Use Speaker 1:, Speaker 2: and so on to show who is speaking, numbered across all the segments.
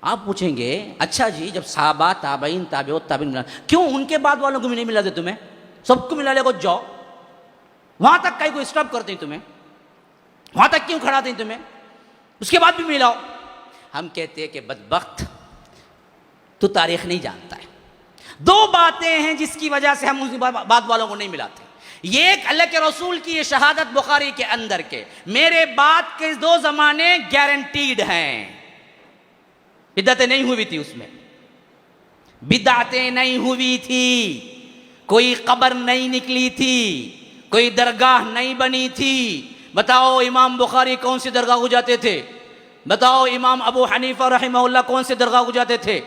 Speaker 1: آپ پوچھیں گے اچھا جی جب صحابہ تابعین تابعوت تابعین ملا کیوں ان کے بعد والوں کو بھی نہیں ملا دے تمہیں؟ سب کو ملا لے کو جاؤ وہاں تک کہیں کو اسٹاپ کرتے ہیں تمہیں؟ وہاں تک کیوں کھڑا دیں تمہیں؟ اس کے بعد بھی ملاؤ. ہم کہتے ہیں کہ بدبخت تو تاریخ نہیں جانتا ہے. دو باتیں ہیں جس کی وجہ سے ہم اس بعد والوں کو نہیں ملاتے. یہ ایک اللہ کے رسول کی یہ شہادت بخاری کے اندر کے میرے بعد کے دو زمانے گارنٹیڈ ہیں. بدعتیں نہیں ہوئی تھی، اس میں بدعتیں نہیں ہوئی تھی، کوئی قبر نہیں نکلی تھی، کوئی درگاہ نہیں بنی تھی. بتاؤ امام بخاری کون سی درگاہ کو جاتے تھے؟ بتاؤ امام ابو حنیفہ رحمہ اللہ کون سے درگاہ کو جاتے تھے؟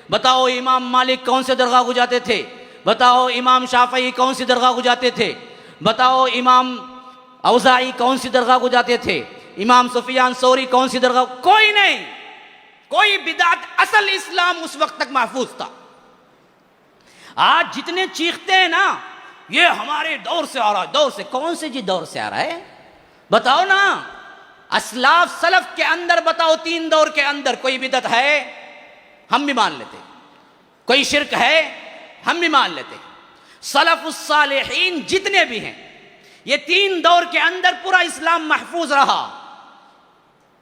Speaker 1: بتاؤ امام مالک کون سے درگاہ کو جاتے تھے؟ بتاؤ امام شافعی کون سی درگاہ کو جاتے تھے؟ بتاؤ امام اوزاعی کون سی درگاہ کو جاتے تھے؟ امام سفیان ثوری کون سی درگاہ؟ کوئی نہیں. کوئی بدعت اصل اسلام اس وقت تک محفوظ تھا. آج جتنے چیختے ہیں نا یہ ہمارے دور سے آ رہا ہے. دور سے کون سے جی دور سے آ رہا ہے؟ بتاؤ نا. اسلاف سلف کے اندر بتاؤ 3 دور کے اندر کوئی بدعت ہے؟ ہم بھی مان لیتے. کوئی شرک ہے؟ ہم بھی مان لیتے. سلف الصالحین جتنے بھی ہیں یہ 3 دور کے اندر پورا اسلام محفوظ رہا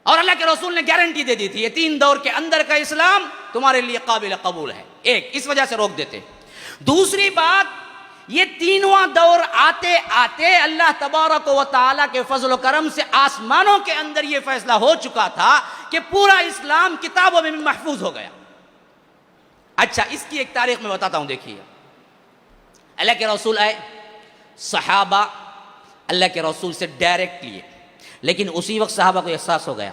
Speaker 1: اور اللہ کے رسول نے گارنٹی دے دی تھی یہ 3 دور کے اندر کا اسلام تمہارے لیے قابل قبول ہے. ایک اس وجہ سے روک دیتے. دوسری بات یہ تینواں دور آتے آتے اللہ تبارک و تعالیٰ کے فضل و کرم سے آسمانوں کے اندر یہ فیصلہ ہو چکا تھا کہ پورا اسلام کتابوں میں محفوظ ہو گیا. اچھا اس کی ایک تاریخ میں بتاتا ہوں. دیکھیے اللہ کے رسول آئے، صحابہ اللہ کے رسول سے ڈائریکٹ لیے، لیکن اسی وقت صحابہ کو احساس ہو گیا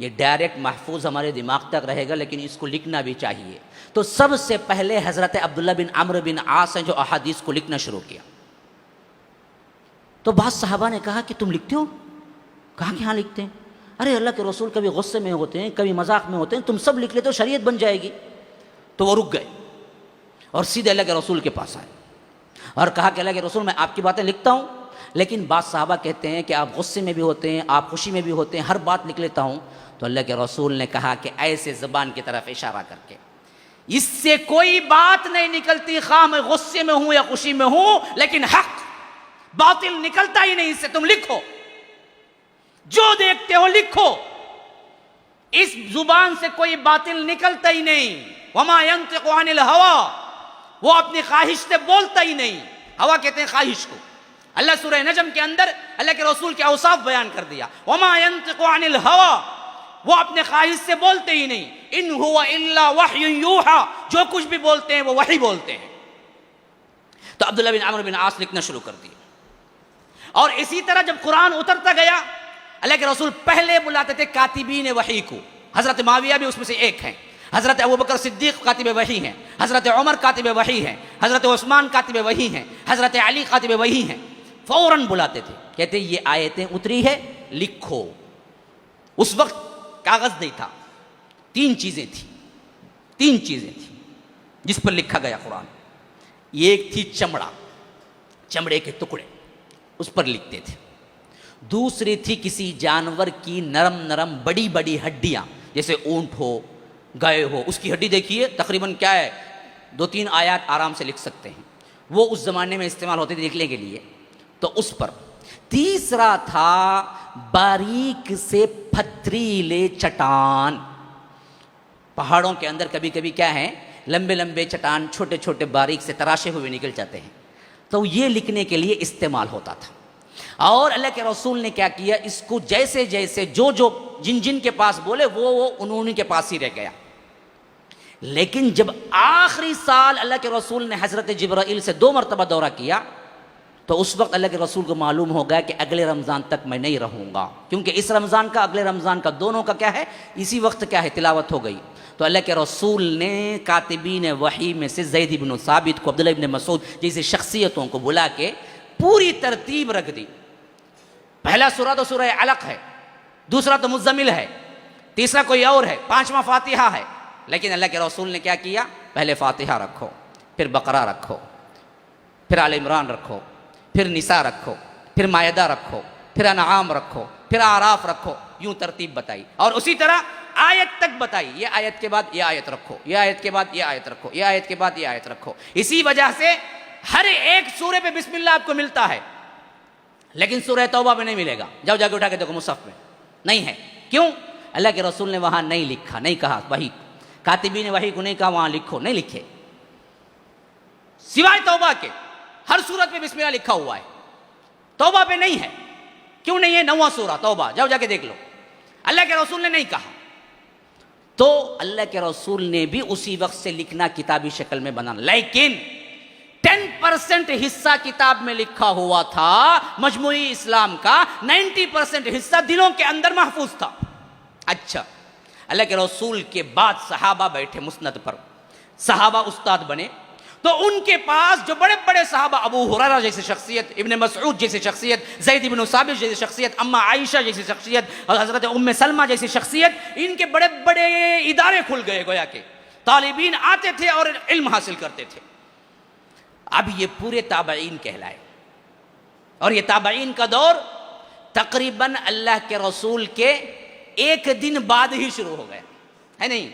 Speaker 1: یہ ڈائریکٹ محفوظ ہمارے دماغ تک رہے گا لیکن اس کو لکھنا بھی چاہیے. تو سب سے پہلے حضرت عبداللہ بن عمرو بن عاص ہیں جو احادیث کو لکھنا شروع کیا. تو بعض صحابہ نے کہا کہ تم لکھتے ہو؟ کہا کہ ہاں لکھتے ہیں. ارے اللہ کے رسول کبھی غصے میں ہوتے ہیں کبھی مذاق میں ہوتے ہیں، تم سب لکھ لیتے ہو شریعت بن جائے گی. تو وہ رک گئے اور سیدھے اللہ کے رسول کے پاس آئے اور کہا کہ اللہ کے رسول میں آپ کی باتیں لکھتا ہوں لیکن بعض صحابہ کہتے ہیں کہ آپ غصے میں بھی ہوتے ہیں آپ خوشی میں بھی ہوتے ہیں، ہر بات لکھ لیتا ہوں. تو اللہ کے رسول نے کہا کہ ایسے زبان کی طرف اشارہ کر کے اس سے کوئی بات نہیں نکلتی خواہ میں غصے میں ہوں یا خوشی میں ہوں، لیکن حق باطل نکلتا ہی نہیں اس سے. تم لکھو جو دیکھتے ہو لکھو. اس زبان سے کوئی باطل نکلتا ہی نہیں. وما ينطق عن الهوى، وہ اپنی خواہش سے بولتا ہی نہیں. ہوا کہتے ہیں خواہش کو. اللہ سورہ نجم کے اندر اللہ کے رسول کے اوصاف بیان کر دیا. وما ينطق عن الهوى، وہ اپنے خواہش سے بولتے ہی نہیں. ان هو الا وحی یوحى، جو کچھ بھی بولتے ہیں وہ وحی بولتے ہیں. تو عبداللہ بن عمرو بن عاص لکھنا شروع کر دیا. اور اسی طرح جب قرآن اترتا گیا اللہ کے رسول پہلے بلاتے تھے کاتبین وحی کو. حضرت معاویہ بھی اس میں سے ایک ہیں، حضرت ابوبکر صدیق کاتب وحی ہیں، حضرت عمر کاتب وحی ہیں، حضرت عثمان کاتب وحی ہیں، حضرت علی کاتب وحی ہیں. فوراً بلاتے تھے، کہتے یہ آیتیں اتری ہے لکھو. اس وقت کاغذ نہیں تھا، 3 چیزیں تھیں جس پر لکھا گیا قرآن. ایک تھی چمڑا، چمڑے کے ٹکڑے اس پر لکھتے تھے. دوسری تھی کسی جانور کی نرم نرم بڑی بڑی ہڈیاں، جیسے اونٹ ہو گائے ہو، اس کی ہڈی دیکھیے تقریباً کیا ہے 2-3 آیات آرام سے لکھ سکتے ہیں. وہ اس زمانے میں استعمال ہوتے تھے لکھنے کے لیے. تو اس پر. تیسرا تھا باریک سے پتھریلے چٹان. پہاڑوں کے اندر کبھی کبھی کیا ہے لمبے لمبے چٹان چھوٹے چھوٹے باریک سے تراشے ہوئے نکل جاتے ہیں، تو یہ لکھنے کے لیے استعمال ہوتا تھا. اور اللہ کے رسول نے کیا کیا، اس کو جیسے جیسے جو جن کے پاس بولے وہ انہوں کے پاس ہی رہ گیا. لیکن جب آخری سال اللہ کے رسول نے حضرت جبرائیل سے 2 مرتبہ دورہ کیا تو اس وقت اللہ کے رسول کو معلوم ہو گیا کہ اگلے رمضان تک میں نہیں رہوں گا، کیونکہ اس رمضان کا اگلے رمضان کا دونوں کا کیا ہے اسی وقت کیا ہے تلاوت ہو گئی. تو اللہ کے رسول نے کاتبین وحی میں سے زید بن ثابت کو، عبداللہ بن مسعود جیسے شخصیتوں کو بلا کے پوری ترتیب رکھ دی. پہلا سورہ تو سورہ علق ہے، دوسرا تو مزمل ہے، تیسرا کوئی اور ہے، 5واں فاتحہ ہے. لیکن اللہ کے رسول نے کیا کیا، پہلے فاتحہ رکھو، پھر بقرہ رکھو، پھر آل عمران رکھو، پھر نساء رکھو، پھر مائدہ رکھو، پھر انعام رکھو، پھر اعراف رکھو. یوں ترتیب بتائی. اور اسی طرح آیت تک بتائی، یہ آیت کے بعد یہ آیت رکھو، یہ آیت کے بعد یہ آیت رکھو، یہ آیت کے بعد یہ آیت رکھو. اسی وجہ سے ہر ایک سورے پہ بسم اللہ آپ کو ملتا ہے، لیکن سورہ توبہ میں نہیں ملے گا. جاؤ جا کے اٹھا کے دیکھو مصحف میں نہیں ہے. کیوں؟ اللہ کے رسول نے وہاں نہیں لکھا، نہیں کہا. وحی کاتبین وحی کو نہیں کہا وہاں لکھو، نہیں لکھے. سوائے توبہ کے ہر سورت میں بسم اللہ لکھا ہوا ہے، توبہ پہ نہیں ہے. کیوں نہیں ہے؟ 9واں سورہ توبہ، جاؤ جا کے دیکھ لو. اللہ کے رسول نے نہیں کہا. تو اللہ کے رسول نے بھی اسی وقت سے لکھنا کتابی شکل میں بنانا، لیکن 10% حصہ کتاب میں لکھا ہوا تھا مجموعی اسلام کا، 90% حصہ دلوں کے اندر محفوظ تھا. اچھا، اللہ کے رسول کے بعد صحابہ بیٹھے مسند پر، صحابہ استاد بنے، تو ان کے پاس جو بڑے بڑے صحابہ، ابو ہریرہ جیسی شخصیت، ابن مسعود جیسی شخصیت، زید بن ثابت جیسی شخصیت، اما عائشہ جیسی شخصیت اور حضرت ام سلمہ جیسی شخصیت، ان کے بڑے بڑے ادارے کھل گئے، گویا کہ طالبین آتے تھے اور علم حاصل کرتے تھے. اب یہ پورے تابعین کہلائے، اور یہ تابعین کا دور تقریباً اللہ کے رسول کے 1 دن بعد ہی شروع ہو گیا ہے. نہیں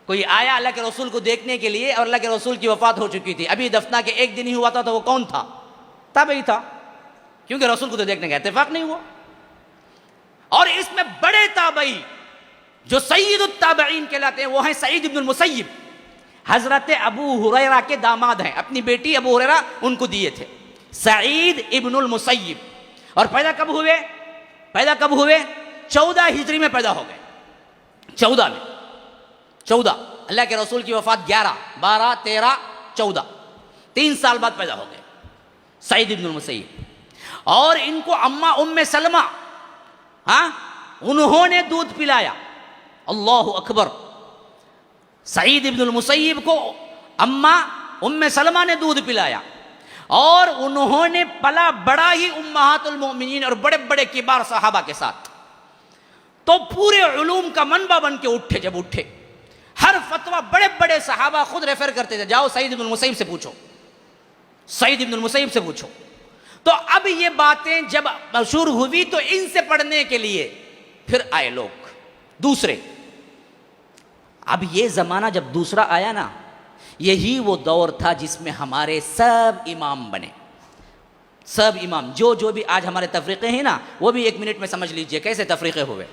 Speaker 1: کوئی آیا اللہ کے رسول کو دیکھنے کے لیے اور اللہ کے رسول کی وفات ہو چکی تھی، ابھی دفنا کے 1 دن ہی ہوا تھا، تو وہ کون تھا؟ تابعی تھا، کیونکہ رسول کو تو دیکھنے کا اتفاق نہیں ہوا. اور اس میں بڑے تابعی جو سید التابعین کہلاتے ہیں وہ ہیں سعید ابن المسیب، حضرت ابو ہریرہ کے داماد ہیں، اپنی بیٹی ابو ہریرہ ان کو دیے تھے، سعید ابن المسیب. اور پیدا کب ہوئے؟ 14 ہجری میں پیدا ہو گئے. 14 اللہ کے رسول کی وفات 11 12 13 14 3 سال بعد پیدا ہو گئے سعید ابن المسیب. اور ان کو اما ام سلمہ انہوں نے دودھ پلایا. اللہ اکبر. سعید ابن المسیب کو اما ام سلمہ نے دودھ پلایا، اور انہوں نے پلا بڑا ہی امہات المؤمنین اور بڑے بڑے کبار صحابہ کے ساتھ. تو پورے علوم کا منبع بن کے اٹھے. جب اٹھے ہر فتویٰ بڑے بڑے صحابہ خود ریفر کرتے تھے، جاؤ سعید ابن المسیب سے پوچھو، سعید ابن المسیب سے پوچھو. تو اب یہ باتیں جب مشہور ہوئی تو ان سے پڑھنے کے لیے پھر آئے لوگ دوسرے. اب یہ زمانہ جب دوسرا آیا نا، یہی وہ دور تھا جس میں ہمارے سب امام بنے. سب امام جو بھی آج ہمارے تفریقے ہیں نا، وہ بھی 1 منٹ میں سمجھ لیجئے کیسے تفریقے ہوئے.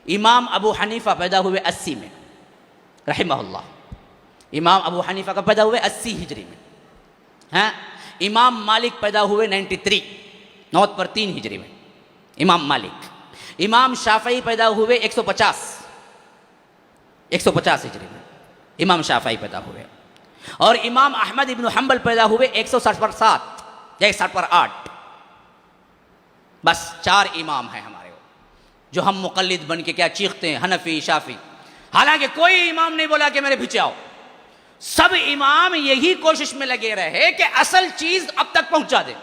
Speaker 1: امام ابو حنیفہ پیدا ہوئے 80 میں رحمہ اللہ. امام ابو حنیفہ کا پیدا ہوئے 80 ہجری میں. امام مالک پیدا ہوئے 93 9 ہجری میں امام مالک. امام شافعی پیدا ہوئے 150 ہجری میں امام شافعی پیدا ہوئے. اور امام احمد ابن حنبل پیدا ہوئے 160 پر 7 یا 160 پر 8. بس 4 امام ہیں ہمارے جو ہم مقلد بن کے کیا چیختے ہیں، حنفی شافعی. حالانکہ کوئی امام نہیں بولا کہ میرے پیچھے آؤ. سب امام یہی کوشش میں لگے رہے کہ اصل چیز اب تک پہنچا دے.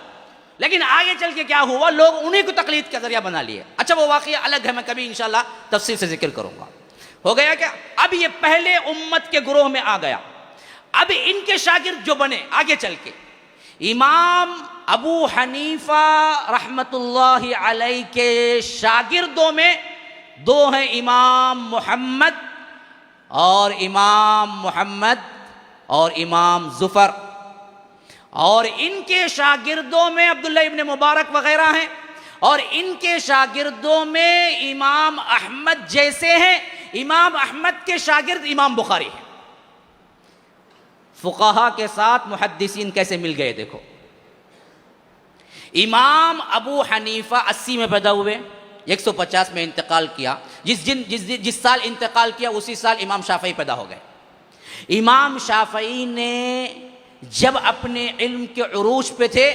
Speaker 1: لیکن آگے چل کے کیا ہوا، لوگ انہیں کو تقلید کا ذریعہ بنا لیے. اچھا وہ واقعہ الگ ہے، میں کبھی انشاءاللہ تفصیل سے ذکر کروں گا. ہو گیا کیا؟ اب یہ پہلے امت کے گروہ میں آ گیا. اب ان کے شاگرد جو بنے آگے چل کے، امام ابو حنیفہ رحمت اللہ علیہ کے شاگردوں میں 2 ہیں، امام محمد اور امام ظفر. اور ان کے شاگردوں میں عبداللہ ابن مبارک وغیرہ ہیں. اور ان کے شاگردوں میں امام احمد جیسے ہیں. امام احمد کے شاگرد امام بخاری ہیں. فقہا کے ساتھ محدثین کیسے مل گئے دیکھو. امام ابو حنیفہ 80 میں پیدا ہوئے، 150 میں انتقال کیا. جس سال انتقال کیا اسی سال امام شافعی پیدا ہو گئے. امام شافعی نے جب اپنے علم کے عروج پہ تھے،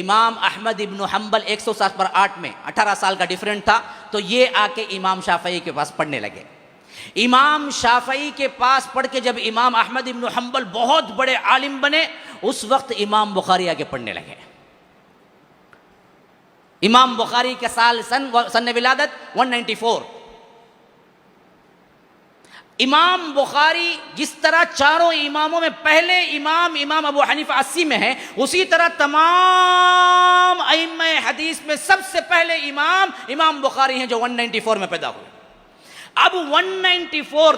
Speaker 1: امام احمد ابن حنبل 160 پر 8 میں 18 سال کا ڈیفرنٹ تھا، تو یہ آ کے امام شافعی کے پاس پڑھنے لگے. امام شافعی کے پاس پڑھ کے جب امام احمد ابن حنبل بہت بڑے عالم بنے، اس وقت امام بخاری آگے پڑھنے لگے. امام بخاری کے سن ولادت 194. امام بخاری جس طرح چاروں اماموں میں پہلے امام ابو حنیفہ 80 میں ہے، اسی طرح تمام ائمہ حدیث میں سب سے پہلے امام بخاری ہیں جو 194 میں پیدا ہوئے. اب 194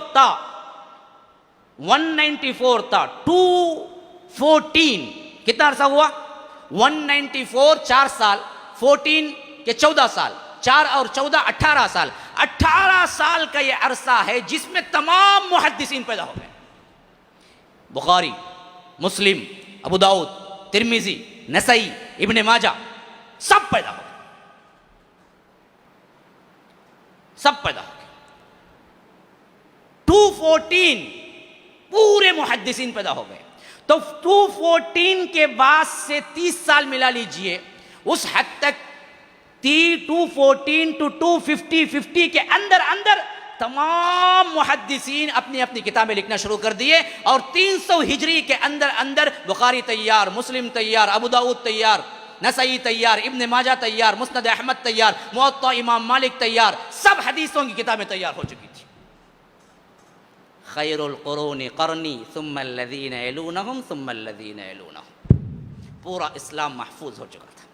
Speaker 1: تھا 214 کتنا عرصہ ہوا؟ 194 4 سال، 14 کے 14 سال، 4 اور 14 18 سال، 18 سال کا یہ عرصہ ہے جس میں تمام محدثین پیدا ہو گئے. بخاری، مسلم، ابو داؤد، ترمذی، نسائی، ابن ماجہ، سب پیدا ہو گئے، سب پیدا ہو گئے. 214 پورے محدثین پیدا ہو گئے. تو 214 کے بعد سے 30 سال ملا لیجئے، اس حد تک 214 to 250 50 کے اندر تمام محدثین اپنی اپنی کتابیں لکھنا شروع کر دیے، اور 300 ہجری کے اندر بخاری تیار، مسلم تیار، ابو داؤد تیار، نسائی تیار، ابن ماجہ تیار، مسند احمد تیار، موطا امام مالک تیار، سب حدیثوں کی کتابیں تیار ہو چکی تھی. خیر القرون قرنی ثم الذین یلونہم ثم الذین یلونہم. پورا اسلام محفوظ ہو چکا تھا.